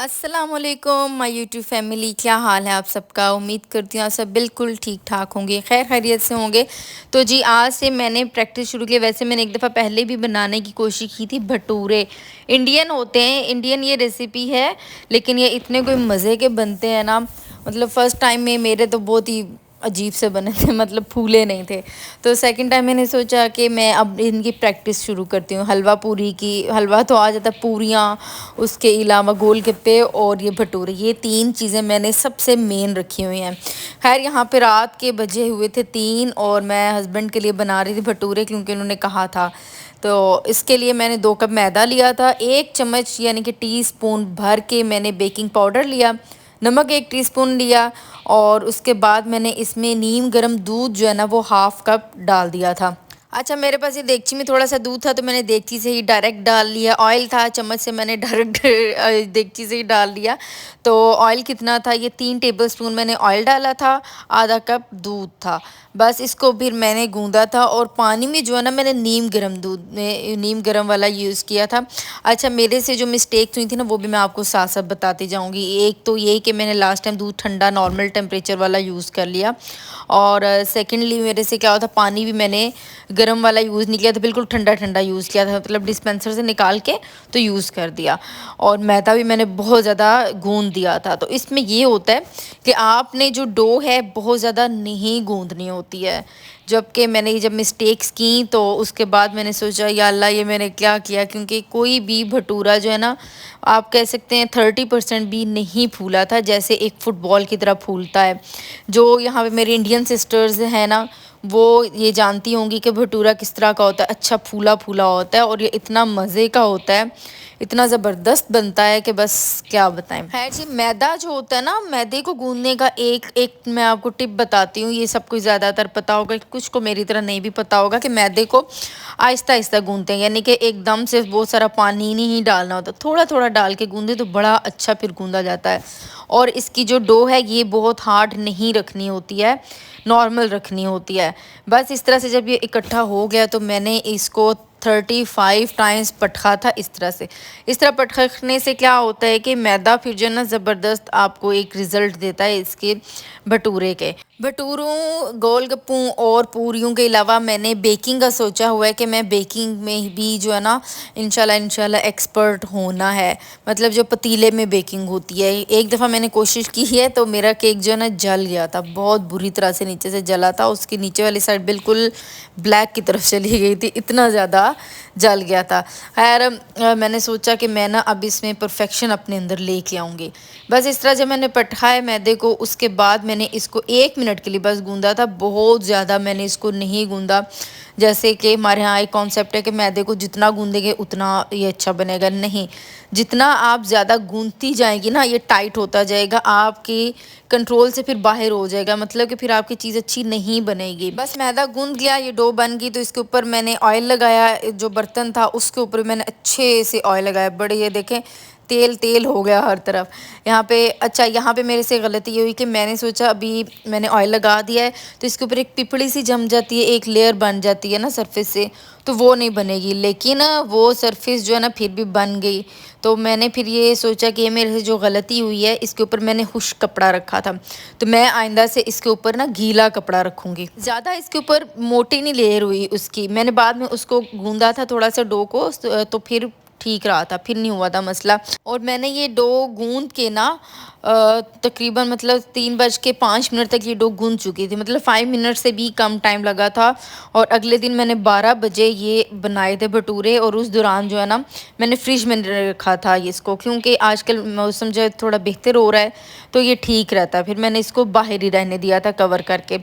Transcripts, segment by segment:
अस्सलामुअलैकुम my YouTube family, क्या हाल है आप सबका। उम्मीद करती हूँ आप सब बिल्कुल ठीक ठाक होंगे, खैर खैरियत से होंगे। तो जी आज से मैंने प्रैक्टिस शुरू की। वैसे मैंने एक दफ़ा पहले भी बनाने की कोशिश की थी भटूरे। इंडियन होते हैं, इंडियन ये रेसिपी है, लेकिन ये इतने कोई मज़े के बनते हैं ना। मतलब फ़र्स्ट टाइम में मेरे तो बहुत ही अजीब से बने थे, मतलब फूले नहीं थे। तो सेकंड टाइम मैंने सोचा कि मैं अब इनकी प्रैक्टिस शुरू करती हूँ। हलवा पूरी की, हलवा तो आ जाता, पूरियाँ, उसके अलावा गोलगप्पे और ये भटूरे, ये तीन चीज़ें मैंने सबसे मेन रखी हुई हैं। खैर यहाँ पे रात के बजे हुए थे 3 और मैं हस्बैंड के लिए बना रही थी भटूरे, क्योंकि उन्होंने कहा था। तो इसके लिए मैंने 2 कप मैदा लिया था, 1 चम्मच यानी कि टीस्पून भर के मैंने बेकिंग पाउडर लिया, नमक 1 टीस्पून लिया, और उसके बाद मैंने इसमें नीम गर्म दूध जो है ना वो हाफ़ कप डाल दिया था। अच्छा, मेरे पास ये देगची में थोड़ा सा दूध था, तो मैंने देगची से ही डायरेक्ट डाल लिया। ऑयल था, चम्मच से मैंने डायरेक्ट देगची से ही डाल लिया। तो ऑयल कितना था, ये 3 टेबलस्पून मैंने ऑयल डाला था, आधा कप दूध था। बस इसको फिर मैंने गूंदा था, और पानी में जो है ना मैंने नीम गर्म दूध में नीम गर्म वाला यूज़ किया था। अच्छा, मेरे से जो मिस्टेक्स हुई थी ना वो भी मैं आपको साथ साथ बताती जाऊँगी। एक तो ये कि मैंने लास्ट टाइम दूध ठंडा नॉर्मल टेम्परेचर वाला यूज़ कर लिया, और सेकेंडली मेरे से क्या हुआ था, पानी भी मैंने गर्म वाला यूज़ नहीं किया था, बिल्कुल ठंडा ठंडा यूज़ किया था, मतलब डिस्पेंसर से निकाल के तो यूज़ कर दिया। और मैदा भी मैंने बहुत ज़्यादा गूंद दिया था। तो इसमें ये होता है कि आपने जो डो है बहुत ज़्यादा नहीं गूंदनी होती है। जबकि मैंने जब मिस्टेक्स की तो उसके बाद मैंने सोचा या अल्लाह ये मैंने क्या किया, क्योंकि कोई भी भटूरा जो है ना, आप कह सकते हैं 30% भी नहीं फूला था, जैसे एक फ़ुटबॉल की तरह फूलता है। जो यहाँ पे मेरी इंडियन सिस्टर्स हैं ना, वो ये जानती होंगी कि भटूरा किस तरह का होता है, अच्छा फूला फूला होता है, और ये इतना मज़े का होता है, इतना ज़बरदस्त बनता है कि बस क्या बताएं। खैर जी, मैदा जो होता है ना, मैदे को गूंदने का एक एक मैं आपको टिप बताती हूँ। ये सबको ज़्यादातर पता होगा, कुछ को मेरी तरह नहीं भी पता होगा, कि मैदे को आहिस्ता आहिस्ता गूंदते हैं, यानी कि एकदम से बहुत सारा पानी नहीं डालना होता, थोड़ा थोड़ा डाल के गूंदे तो बड़ा अच्छा फिर गूंदा जाता है। और इसकी जो डो है ये बहुत हार्ड नहीं रखनी होती है, नॉर्मल रखनी होती है। बस इस तरह से जब ये इकट्ठा हो गया तो मैंने इसको 35 टाइम्स पटका था इस तरह से। इस तरह पटकने से क्या होता है कि मैदा फिर जो है ना ज़बरदस्त आपको एक रिज़ल्ट देता है इसके भटूरे के। भटूरों, गोलगप्पों और पूरियों के अलावा मैंने बेकिंग का सोचा हुआ है कि मैं बेकिंग में भी जो है ना इंशाल्लाह इंशाल्लाह एक्सपर्ट होना है। मतलब जो पतीले में बेकिंग होती है, एक दफ़ा मैंने कोशिश की है तो मेरा केक जो है ना जल गया था, बहुत बुरी तरह से नीचे से जला था, उसकी नीचे वाली साइड बिल्कुल ब्लैक की तरफ चली गई थी, इतना ज़्यादा जल गया था। खैर मैंने सोचा कि मैं ना अब इसमें परफेक्शन अपने अंदर लेके आऊँगी। बस इस तरह जब मैंने पटकाया मैदे को, उसके बाद मैंने इसको 1 मिनट के लिए बस गूंदा था, बहुत ज़्यादा मैंने इसको नहीं गूंदा। जैसे कि हमारे यहाँ एक कॉन्सेप्ट है कि मैदे को जितना गूंदेंगे उतना ये अच्छा बनेगा, नहीं, जितना आप ज़्यादा गूंदती जाएंगी ना ये टाइट होता जाएगा, आपकी कंट्रोल से फिर बाहर हो जाएगा, मतलब कि फिर आपकी चीज़ अच्छी नहीं बनेगी। बस मैदा गूंद गया, ये डो बन गई, तो इसके ऊपर मैंने ऑयल लगाया, जो बर्तन था उसके ऊपर मैंने अच्छे से ऑयल लगाया, बड़े, ये देखें तेल तेल हो गया हर तरफ यहाँ पे। अच्छा, यहाँ पे मेरे से गलती ये हुई कि मैंने सोचा अभी मैंने ऑयल लगा दिया है तो इसके ऊपर एक पिपड़ी सी जम जाती है, एक लेयर बन जाती है ना सरफेस से, तो वो नहीं बनेगी, लेकिन वो सरफेस जो है ना फिर भी बन गई। तो मैंने फिर ये सोचा कि ये मेरे से जो गलती हुई है, इसके ऊपर मैंने खुश्क कपड़ा रखा था, तो मैं आइंदा से इसके ऊपर ना गीला कपड़ा रखूँगी। ज़्यादा इसके ऊपर मोटी नहीं लेयर हुई उसकी, मैंने बाद में उसको गूंदा था थोड़ा सा डो को, तो फिर ठीक रहा था, फिर नहीं हुआ था मसला। और मैंने ये डो गूंद के ना तकरीबन मतलब 3:05 तक ये डो गूंद चुकी थी, मतलब 5 मिनट से भी कम टाइम लगा था। और अगले दिन मैंने 12 बजे ये बनाए थे भटूरे, और उस दौरान जो है ना मैंने फ्रिज में रखा था इसको, क्योंकि आजकल मौसम जो है थोड़ा बेहतर हो रहा है तो ये ठीक रहता है। फिर मैंने इसको बाहर ही रहने दिया था कवर करके।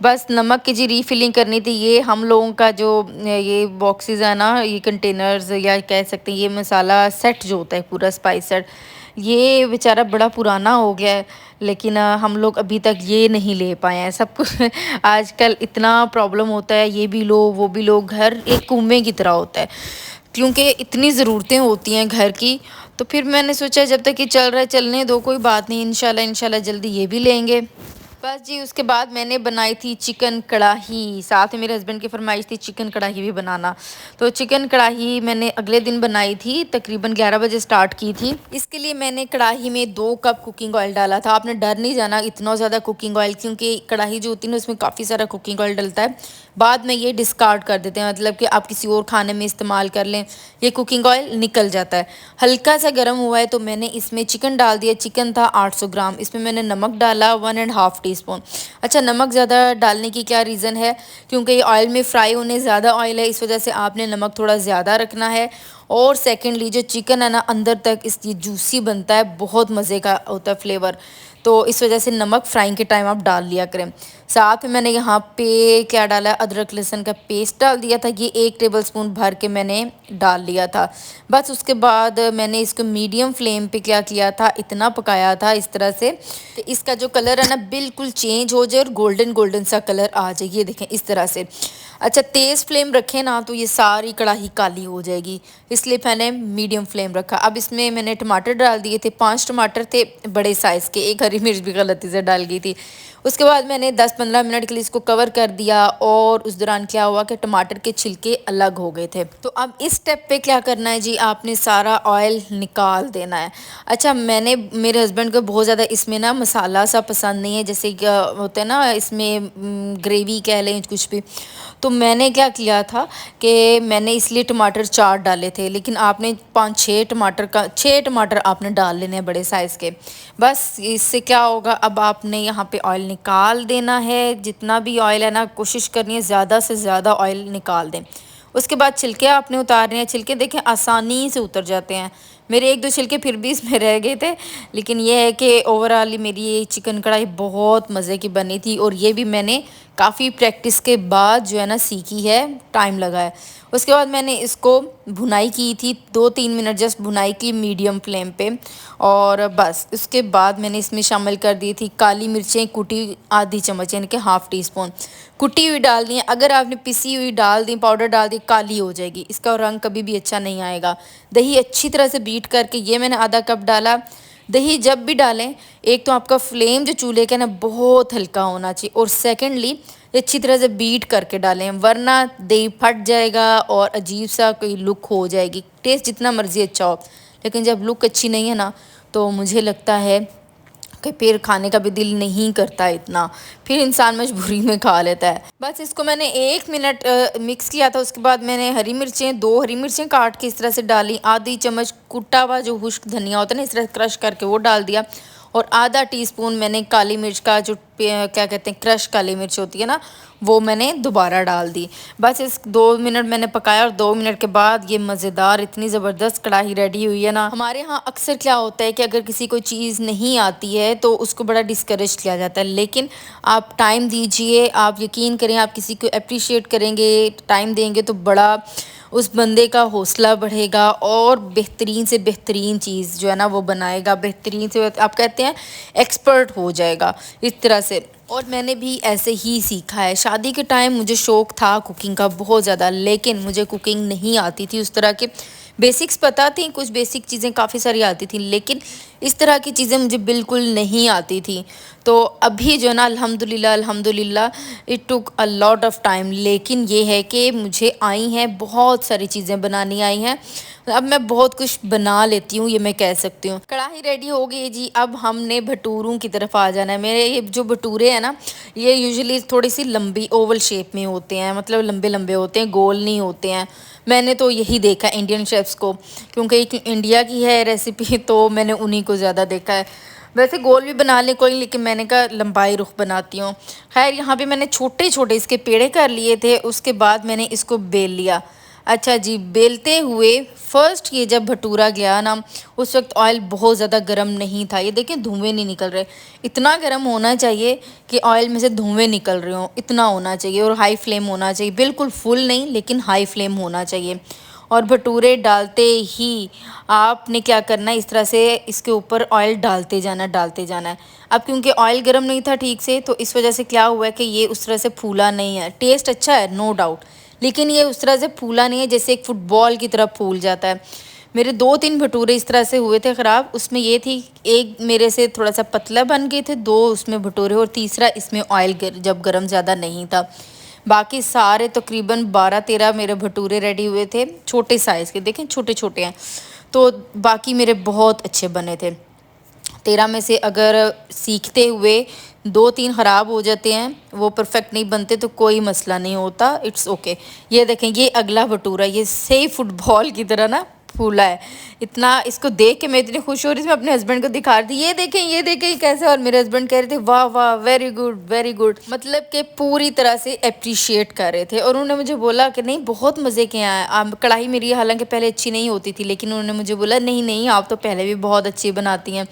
बस नमक की जी रीफिलिंग करनी थी। ये हम लोगों का जो ये बॉक्सेस है ना, ये कंटेनर्स या कह सकते हैं ये मसाला सेट जो होता है पूरा स्पाइस सेट, ये बेचारा बड़ा पुराना हो गया है, लेकिन हम लोग अभी तक ये नहीं ले पाए हैं। सब कुछ आजकल इतना प्रॉब्लम होता है, ये भी लो वो भी लो, घर एक कुएं की तरह होता है, क्योंकि इतनी ज़रूरतें होती हैं घर की। तो फिर मैंने सोचा जब तक ये चल रहा है चलने दो, कोई बात नहीं, इंशाल्लाह इंशाल्लाह जल्दी ये भी लेंगे। बस जी उसके बाद मैंने बनाई थी चिकन कढ़ाई, साथ में मेरे हस्बैंड की फरमाइश थी चिकन कढ़ाई भी बनाना। तो चिकन कढ़ाई मैंने अगले दिन बनाई थी, तकरीबन 11 बजे स्टार्ट की थी। इसके लिए मैंने कढ़ाई में 2 कप कुकिंग ऑयल डाला था। आपने डर नहीं जाना इतना ज़्यादा कुकिंग ऑयल, क्योंकि कढ़ाई जो होती है ना उसमें काफ़ी सारा कुकिंग ऑयल डलता है। बाद में ये डिस्कार्ड कर देते हैं, मतलब कि आप किसी और खाने में इस्तेमाल कर लें, ये कुकिंग ऑयल निकल जाता है। हल्का सा गर्म हुआ है तो मैंने इसमें चिकन डाल दिया। चिकन था 800 ग्राम, इसमें मैंने नमक डाला 1.5 टीस्पून। अच्छा, नमक ज़्यादा डालने की क्या रीज़न है, क्योंकि ये ऑयल में फ्राई होने ज़्यादा ऑयल है, इस वजह से आपने नमक थोड़ा ज़्यादा रखना है। और सेकेंडली जो चिकन है ना अंदर तक इसकी जूसी बनता है, बहुत मज़े का होता है फ्लेवर, तो इस वजह से नमक फ्राइंग के टाइम आप डाल लिया करें। साथ में मैंने यहाँ पे क्या डाला है, अदरक लहसुन का पेस्ट डाल दिया था, ये 1 टेबलस्पून भर के मैंने डाल लिया था। बस उसके बाद मैंने इसको मीडियम फ्लेम पे क्या किया था, इतना पकाया था इस तरह से कि इसका जो कलर है ना बिल्कुल चेंज हो जाए और गोल्डन गोल्डन सा कलर आ जाए, ये देखें इस तरह से। अच्छा, तेज़ फ्लेम रखें ना तो ये सारी कढ़ाई काली हो जाएगी, इसलिए मैंने मीडियम फ्लेम रखा। अब इसमें मैंने टमाटर डाल दिए थे, 5 टमाटर थे बड़े साइज़ के, एक हरी मिर्च भी गलती से डाल गई थी। उसके बाद मैंने 10-15 मिनट के लिए इसको कवर कर दिया और उस दौरान क्या हुआ कि टमाटर के छिलके अलग हो गए थे। तो अब इस स्टेप पे क्या करना है जी, आपने सारा ऑयल निकाल देना है। अच्छा, मैंने मेरे हस्बैंड को बहुत ज़्यादा इसमें ना मसाला सा पसंद नहीं है, जैसे कि होता है ना इसमें ग्रेवी कह लें कुछ भी। तो मैंने क्या किया था कि मैंने इसलिए टमाटर 4 डाले थे, लेकिन आपने 5-6 टमाटर का 6 टमाटर आपने डाल लेने हैं बड़े साइज़ के। बस इससे क्या होगा, अब आपने यहाँ पे ऑयल निकाल देना है, जितना भी ऑयल है ना कोशिश करनी है ज़्यादा से ज़्यादा ऑयल निकाल दें। उसके बाद छिलके आपने उतारने हैं, छिलके देखें आसानी से उतर जाते हैं। मेरे 1-2 छिलके फिर भी इसमें रह गए थे, लेकिन ये है कि ओवरऑल मेरी ये चिकन कढ़ाई बहुत मज़े की बनी थी और ये भी मैंने काफ़ी प्रैक्टिस के बाद जो है ना सीखी है, टाइम लगा है। उसके बाद मैंने इसको भुनाई की थी, 2-3 मिनट जस्ट भुनाई की मीडियम फ्लेम पे, और बस उसके बाद मैंने इसमें शामिल कर दी थी काली मिर्चें कुटी आधी चम्मच, यानी कि हाफ़ टी स्पून कुटी हुई डालनी है। अगर आपने पिसी हुई डाल दी, पाउडर डाल दी, काली हो जाएगी, इसका रंग कभी भी अच्छा नहीं आएगा। दही अच्छी तरह से बीट करके ये मैंने आधा कप डाला। दही जब भी डालें, एक तो आपका फ्लेम जो चूल्हे का ना बहुत हल्का होना चाहिए, और सेकेंडली अच्छी तरह से बीट करके डालें, वरना दही फट जाएगा और अजीब सा कोई लुक हो जाएगी। टेस्ट जितना मर्ज़ी अच्छा हो, लेकिन जब लुक अच्छी नहीं है ना तो मुझे लगता है कि फिर खाने का भी दिल नहीं करता इतना, फिर इंसान मजबूरी में खा लेता है। बस इसको मैंने 1 मिनट मिक्स किया था। उसके बाद मैंने हरी मिर्चें 2 हरी मिर्चें काट के इस तरह से डाली, आधी चम्मच कुटा हुआ जो खुश्क धनिया होता है ना इस तरह क्रश करके वो डाल दिया, और आधा टीस्पून मैंने काली मिर्च का जो क्या कहते हैं क्रश काली मिर्च होती है ना वो मैंने दोबारा डाल दी। बस इस 2 मिनट मैंने पकाया और 2 मिनट के बाद ये मज़ेदार इतनी ज़बरदस्त कढ़ाई रेडी हुई है ना। हमारे यहाँ अक्सर क्या होता है कि अगर किसी को चीज़ नहीं आती है तो उसको बड़ा डिस्करेज किया जाता है, लेकिन आप टाइम दीजिए, आप यकीन करें आप किसी को अप्रिशिएट करेंगे, टाइम देंगे तो बड़ा उस बंदे का हौसला बढ़ेगा और बेहतरीन से बेहतरीन चीज़ जो है ना वो बनाएगा, बेहतरीन से आप कहते हैं एक्सपर्ट हो जाएगा इस तरह से। और मैंने भी ऐसे ही सीखा है। शादी के टाइम मुझे शौक़ था कुकिंग का बहुत ज़्यादा, लेकिन मुझे कुकिंग नहीं आती थी, उस तरह के बेसिक्स पता थी, कुछ बेसिक चीज़ें काफ़ी सारी आती थी, लेकिन इस तरह की चीज़ें मुझे बिल्कुल नहीं आती थी। तो अभी जो है ना अल्हम्दुलिल्लाह अल्हम्दुलिल्लाह it took a lot of time, लेकिन ये है कि मुझे आई हैं बहुत सारी चीज़ें बनानी आई हैं। अब मैं बहुत कुछ बना लेती हूँ, ये मैं कह सकती हूँ। कढ़ाई रेडी हो गई है जी, अब हमने भटूरों की तरफ आ जाना है। मेरे ये जो भटूरे हैं ना ये यूजुअली थोड़ी सी लंबी ओवल शेप में होते हैं, मतलब लंबे लंबे होते हैं, गोल नहीं होते हैं। मैंने तो यही देखा इंडियन शेफ्स को, क्योंकि एक इंडिया की है रेसिपी तो मैंने उन्हीं को ज़्यादा देखा है। वैसे गोल भी बना ले कोई, लेकिन मैंने कहा लंबाई रुख बनाती हूँ। खैर यहाँ पे मैंने छोटे छोटे इसके पेड़े कर लिए थे, उसके बाद मैंने इसको बेल लिया। अच्छा जी, बेलते हुए फर्स्ट ये जब भटूरा गया ना उस वक्त ऑयल बहुत ज़्यादा गर्म नहीं था। ये देखें धुएँ नहीं निकल रहे, इतना गर्म होना चाहिए कि ऑयल में से धुएँ निकल रहे हों, इतना होना चाहिए। और हाई फ्लेम होना चाहिए, बिल्कुल फुल नहीं लेकिन हाई फ्लेम होना चाहिए। और भटूरे डालते ही आपने क्या करना है, इस तरह से इसके ऊपर ऑयल डालते जाना है। अब क्योंकि ऑयल गर्म नहीं था ठीक से तो इस वजह से क्या हुआ है कि ये उस तरह से फूला नहीं है। टेस्ट अच्छा है नो डाउट, लेकिन ये उस तरह से फूला नहीं है जैसे एक फुटबॉल की तरह फूल जाता है। मेरे 2-3 भटूरे इस तरह से हुए थे ख़राब। उसमें ये थी, एक मेरे से थोड़ा सा पतला बन गए थे, 2 उसमें भटूरे, और तीसरा इसमें ऑयल जब गर्म ज़्यादा नहीं था। बाकी सारे तकरीबन 12-13 मेरे भटूरे रेडी हुए थे, छोटे साइज़ के, देखें छोटे छोटे हैं। तो बाकी मेरे बहुत अच्छे बने थे। 13 में से अगर सीखते हुए 2-3 ख़राब हो जाते हैं, वो परफेक्ट नहीं बनते, तो कोई मसला नहीं होता, इट्स ओके। ये देखें, ये अगला भटूरा, ये सही फुटबॉल की तरह ना फूला है। इतना इसको देख के मैं इतनी खुश हो रही थी, मैं अपने हस्बैंड को दिखा रही थी, ये देखें कैसे। और मेरे हस्बैंड कह रहे थे वाह वाह, वेरी गुड वेरी गुड, मतलब कि पूरी तरह से अप्रिशिएट कर रहे थे। और उन्होंने मुझे बोला कि नहीं, बहुत मज़े के हैं। कढ़ाई मेरी हालांकि पहले अच्छी नहीं होती थी, लेकिन उन्होंने मुझे बोला नहीं नहीं, आप तो पहले भी बहुत अच्छी बनाती हैं।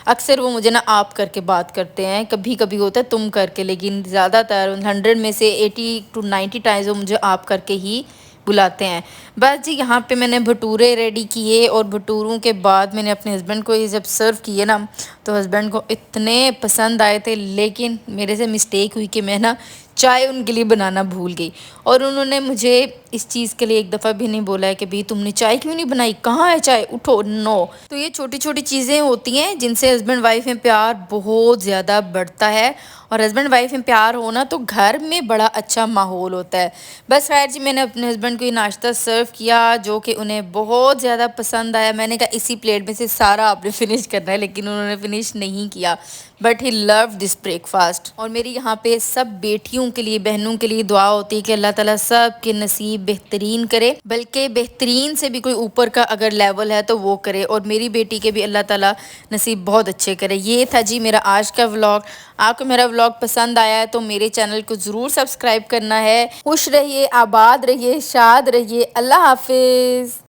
अक्सर वो मुझे ना आप करके बात करते हैं, कभी कभी होता है तुम करके, लेकिन ज़्यादातर 100 में से 80 to 90 टाइम्स वो मुझे आप करके ही बुलाते हैं। बस जी, यहाँ पे मैंने भटूरे रेडी किए, और भटूरों के बाद मैंने अपने हस्बैंड को ये जब सर्व किए ना, तो हस्बैंड को इतने पसंद आए थे। लेकिन मेरे से मिस्टेक हुई कि मैं ना चाय उनके लिए बनाना भूल गई, और उन्होंने मुझे इस चीज़ के लिए एक दफ़ा भी नहीं बोला है कि भाई तुमने चाय क्यों नहीं बनाई, कहाँ है चाय, उठो, नो। तो ये छोटी छोटी चीज़ें होती हैं जिनसे हस्बैंड वाइफ में प्यार बहुत ज़्यादा बढ़ता है, और हस्बैंड वाइफ में प्यार होना तो घर में बड़ा अच्छा माहौल होता है। बस खैर जी, मैंने अपने हस्बैंड को ये नाश्ता सर्व किया, जो कि उन्हें बहुत ज़्यादा पसंद आया। मैंने कहा इसी प्लेट में से सारा आपने फिनिश करना है, लेकिन उन्होंने फिनिश नहीं किया, but he love this breakfast. और मेरी यहाँ पे सब बेटियों के लिए, बहनों के लिए दुआ होती है कि अल्लाह ताला सब के नसीब बेहतरीन करे, बल्कि बेहतरीन से भी कोई ऊपर का अगर लेवल है तो वो करे, और मेरी बेटी के भी अल्लाह ताला नसीब बहुत अच्छे करे। ये था जी मेरा आज का व्लॉग। आपको मेरा व्लॉग पसंद आया है तो मेरे चैनल को ज़रूर सब्सक्राइब करना है। खुश रहिए, आबाद रहिए, शाद रहिए। अल्लाह हाफिज़।